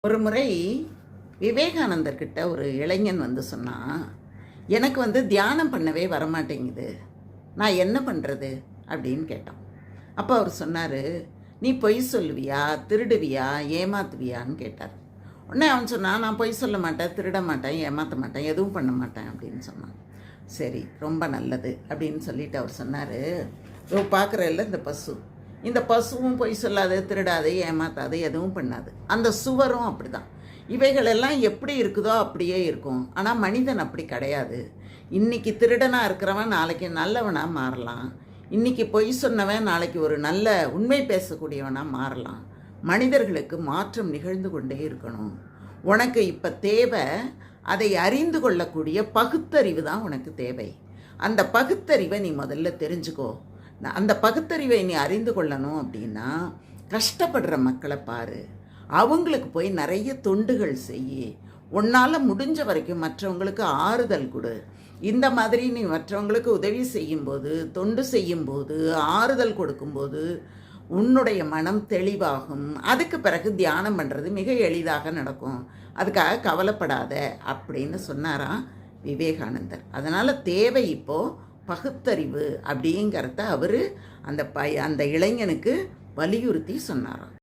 ஒரு முறை விவேகானந்தர்கிட்ட ஒரு இளைஞன் வந்து சொன்னான், எனக்கு வந்து தியானம் பண்ணவே வரமாட்டேங்குது, நான் என்ன பண்ணுறது அப்படின்னு கேட்டான். அப்போ அவர் சொன்னார், நீ பொய் சொல்லுவியா, திருடுவியா, ஏமாத்துவியான்னு கேட்டார். உடனே அவன் சொன்னான், நான் பொய் சொல்ல மாட்டேன், திருட மாட்டேன், ஏமாற்ற மாட்டேன், எதுவும் பண்ண மாட்டேன் அப்படின்னு சொன்னான். சரி, ரொம்ப நல்லது அப்படின்னு சொல்லிட்டு அவர் சொன்னார், பார்க்குறதில்ல இந்த பசுவும் பொய் சொல்லாது, திருடாது, ஏமாத்தாது, எதுவும் பண்ணாது. அந்த சுவரும் அப்படி தான். இவைகளெல்லாம் எப்படி இருக்குதோ அப்படியே இருக்கும். ஆனால் மனிதன் அப்படி கிடையாது. இன்றைக்கி திருடனாக இருக்கிறவன் நாளைக்கு நல்லவனாக மாறலாம். இன்றைக்கி பொய் சொன்னவன் நாளைக்கு ஒரு நல்ல உண்மை பேசக்கூடியவனாக மாறலாம். மனிதர்களுக்கு மாற்றம் நிகழ்ந்து கொண்டே இருக்கணும். உனக்கு இப்போ தேவை அதை அறிந்து கொள்ளக்கூடிய பகுத்தறிவு தான் உனக்கு தேவை. அந்த பகுத்தறிவை நீ முதல்ல தெரிஞ்சுக்கோ. அந்த பகுத்தறிவை நீ அறிந்து கொள்ளணும் அப்படின்னா கஷ்டப்படுற மக்களை பாரு, அவங்களுக்கு போய் நிறைய தொண்டுகள் செய், உன்னால் முடிஞ்ச வரைக்கும் மற்றவங்களுக்கு ஆறுதல் கொடு. இந்த மாதிரி நீ மற்றவங்களுக்கு உதவி செய்யும்போது, தொண்டு செய்யும்போது, ஆறுதல் கொடுக்கும்போது உன்னுடைய மனம் தெளிவாகும். அதுக்கு பிறகு தியானம் பண்ணுறது மிக எளிதாக நடக்கும். அதுக்காக கவலைப்படாத அப்படின்னு சொன்னாராம் விவேகானந்தர். அதனால் தேவை இப்போது பகுத்தறிவு அப்படிங்கிறத அவர் அந்த இளைஞனுக்கு வலியுறுத்தி சொன்னாராம்.